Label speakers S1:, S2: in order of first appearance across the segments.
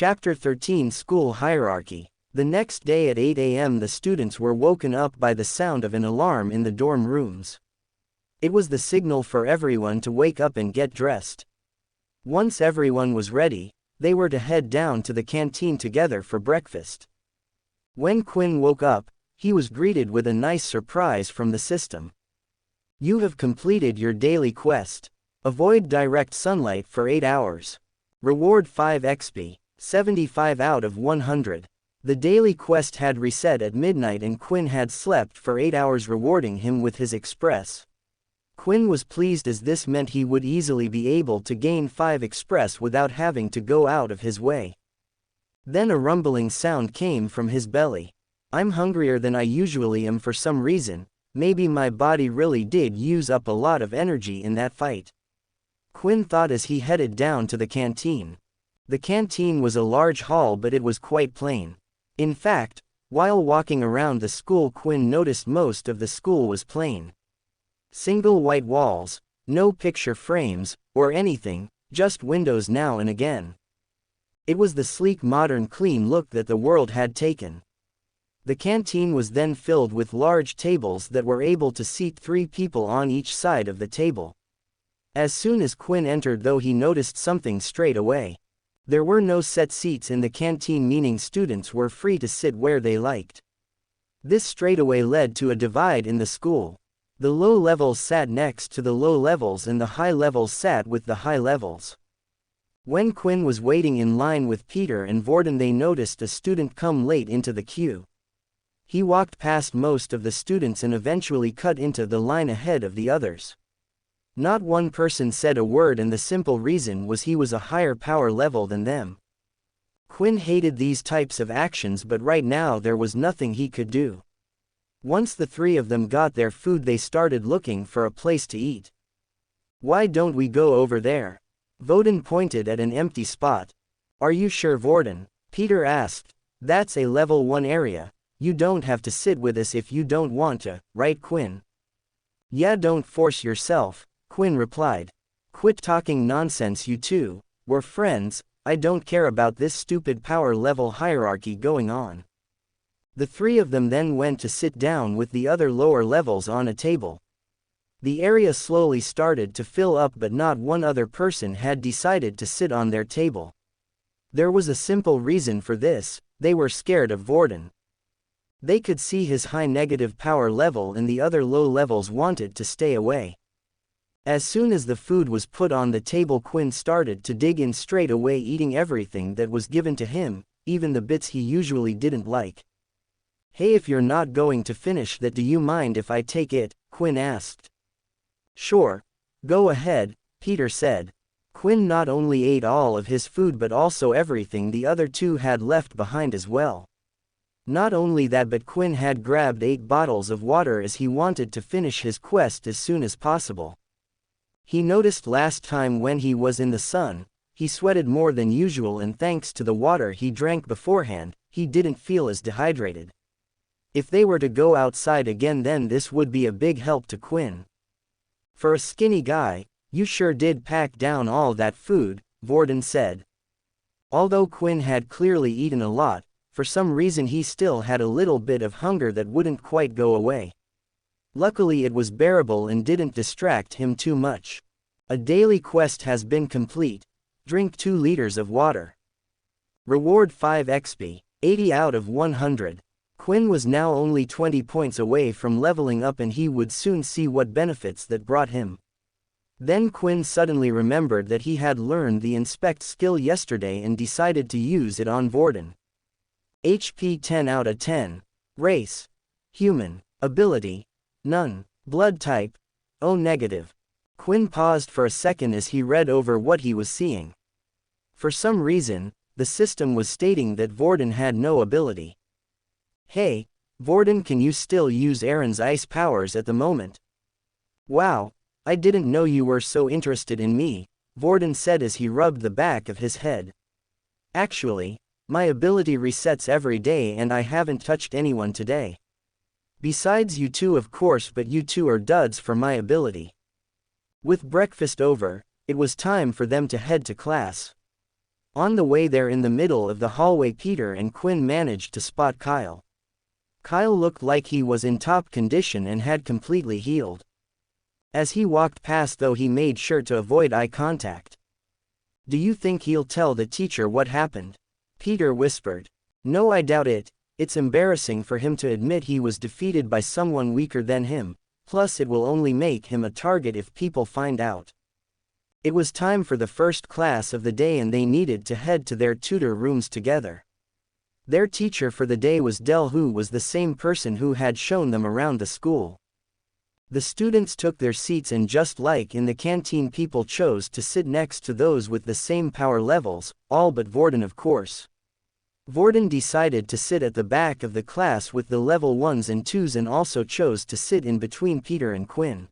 S1: Chapter 13 School Hierarchy. The next day at 8 a.m. the students were woken up by the sound of an alarm in the dorm rooms. It was the signal for everyone to wake up and get dressed. Once everyone was ready, they were to head down to the canteen together for breakfast. When Quinn woke up, he was greeted with a nice surprise from the system. You have completed your daily quest. Avoid direct sunlight for 8 hours. Reward 5 XP, 75 out of 100. The daily quest had reset at midnight and Quinn had slept for 8 hours, rewarding him with his express. Quinn was pleased as this meant he would easily be able to gain 5 express without having to go out of his way. Then a rumbling sound came from his belly. I'm hungrier than I usually am for some reason. Maybe my body really did use up a lot of energy in that fight. Quinn thought as he headed down to the canteen. The canteen was a large hall, but it was quite plain. In fact, while walking around the school, Quinn noticed most of the school was plain. Single white walls, no picture frames, or anything, just windows now and again. It was the sleek, modern, clean look that the world had taken. The canteen was then filled with large tables that were able to seat 3 people on each side of the table. As soon as Quinn entered, though, he noticed something straight away. There were no set seats in the canteen, meaning students were free to sit where they liked. This straightaway led to a divide in the school. The low levels sat next to the low levels and the high levels sat with the high levels. When Quinn was waiting in line with Peter and Vorden, they noticed a student come late into the queue. He walked past most of the students and eventually cut into the line ahead of the others. Not one person said a word, and the simple reason was he was a higher power level than them. Quinn hated these types of actions, but right now there was nothing he could do. Once the 3 of them got their food, they started looking for a place to eat. Why don't we go over there? Vorden pointed at an empty spot. Are you sure, Vorden? Peter asked. That's a level 1 area. You don't have to sit with us if you don't want to, right, Quinn? Yeah, don't force yourself, Quinn replied. Quit talking nonsense, you two. We're friends. I don't care about this stupid power level hierarchy going on. The 3 of them then went to sit down with the other lower levels on a table. The area slowly started to fill up, but not one other person had decided to sit on their table. There was a simple reason for this: they were scared of Vorden. They could see his high negative power level and the other low levels wanted to stay away. As soon as the food was put on the table, Quinn started to dig in straight away, eating everything that was given to him, even the bits he usually didn't like. Hey, if you're not going to finish that, do you mind if I take it? Quinn asked. Sure. Go ahead, Peter said. Quinn not only ate all of his food but also everything the other 2 had left behind as well. Not only that, but Quinn had grabbed 8 bottles of water as he wanted to finish his quest as soon as possible. He noticed last time when he was in the sun, he sweated more than usual, and thanks to the water he drank beforehand, he didn't feel as dehydrated. If they were to go outside again, then this would be a big help to Quinn. For a skinny guy, you sure did pack down all that food, Vorden said. Although Quinn had clearly eaten a lot, for some reason he still had a little bit of hunger that wouldn't quite go away. Luckily it was bearable and didn't distract him too much. A daily quest has been complete. Drink 2 liters of water. Reward 5 XP, 80 out of 100. Quinn was now only 20 points away from leveling up, and he would soon see what benefits that brought him. Then Quinn suddenly remembered that he had learned the inspect skill yesterday and decided to use it on Vorden. HP 10 out of 10. Race: human. Ability: none. Blood type: O negative. Quinn paused for a second as he read over what he was seeing. For some reason, the system was stating that Vorden had no ability. Hey, Vorden, can you still use Aaron's ice powers at the moment? Wow, I didn't know you were so interested in me, Vorden said as he rubbed the back of his head. Actually, my ability resets every day and I haven't touched anyone today. Besides you two, of course, but you two are duds for my ability. With breakfast over, it was time for them to head to class. On the way there in the middle of the hallway, Peter and Quinn managed to spot Kyle. Kyle looked like he was in top condition and had completely healed. As he walked past though, he made sure to avoid eye contact. "Do you think he'll tell the teacher what happened?" Peter whispered. "No, I doubt it. It's embarrassing for him to admit he was defeated by someone weaker than him, plus it will only make him a target if people find out." It was time for the first class of the day and they needed to head to their tutor rooms together. Their teacher for the day was Del, who was the same person who had shown them around the school. The students took their seats and just like in the canteen, people chose to sit next to those with the same power levels, all but Vorden, of course. Vorden decided to sit at the back of the class with the level 1s and 2s and also chose to sit in between Peter and Quinn.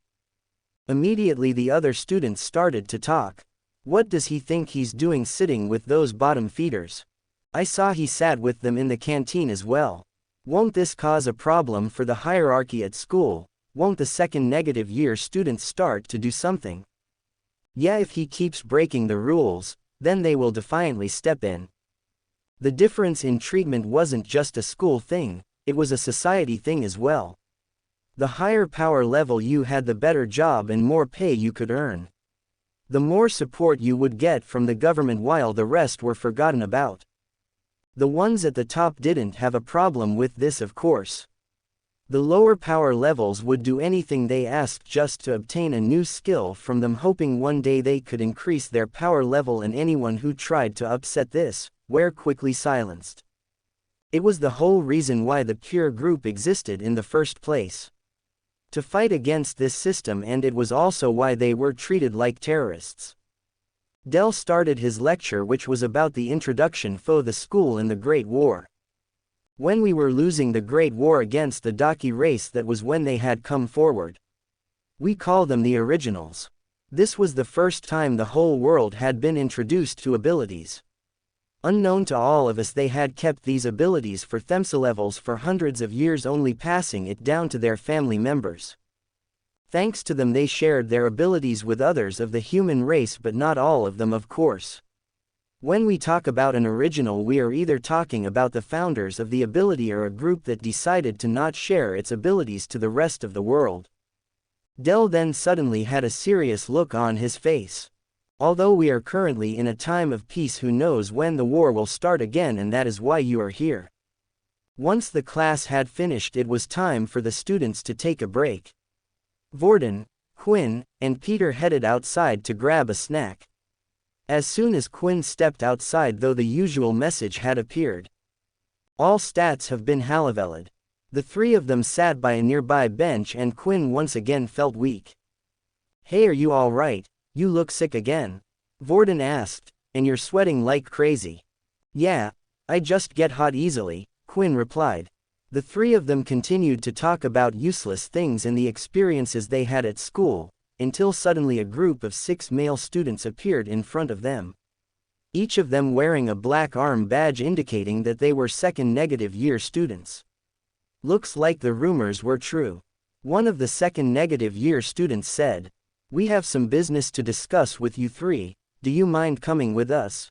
S1: Immediately the other students started to talk. "What does he think he's doing sitting with those bottom feeders? I saw he sat with them in the canteen as well. Won't this cause a problem for the hierarchy at school? Won't the second negative year students start to do something? Yeah, if he keeps breaking the rules, then they will defiantly step in." The difference in treatment wasn't just a school thing, it was a society thing as well. The higher power level you had, the better job and more pay you could earn. The more support you would get from the government while the rest were forgotten about. The ones at the top didn't have a problem with this, of course. The lower power levels would do anything they asked just to obtain a new skill from them, hoping one day they could increase their power level, and anyone who tried to upset this were quickly silenced. It was the whole reason why the Pure Group existed in the first place. To fight against this system, and it was also why they were treated like terrorists. Del started his lecture, which was about the introduction for the school in the Great War. When we were losing the Great War against the Daki race, that was when they had come forward. We call them the originals. This was the first time the whole world had been introduced to abilities. Unknown to all of us, they had kept these abilities for Themsa levels for hundreds of years, only passing it down to their family members. Thanks to them, they shared their abilities with others of the human race, but not all of them, of course. When we talk about an original, we are either talking about the founders of the ability or a group that decided to not share its abilities to the rest of the world. Del then suddenly had a serious look on his face. Although we are currently in a time of peace, who knows when the war will start again, and that is why you are here. Once the class had finished, it was time for the students to take a break. Vorden, Quinn, and Peter headed outside to grab a snack. As soon as Quinn stepped outside, though, the usual message had appeared. "All stats have been halvered." The three of them sat by a nearby bench and Quinn once again felt weak. "Hey, are you all right? You look sick again," Vorden asked, "and you're sweating like crazy." "Yeah, I just get hot easily," Quinn replied. The three of them continued to talk about useless things and the experiences they had at school, until suddenly a group of 6 male students appeared in front of them. Each of them wearing a black arm badge indicating that they were second negative year students. Looks like the rumors were true. One of the second negative year students said, "We have some business to discuss with you three. Do you mind coming with us?"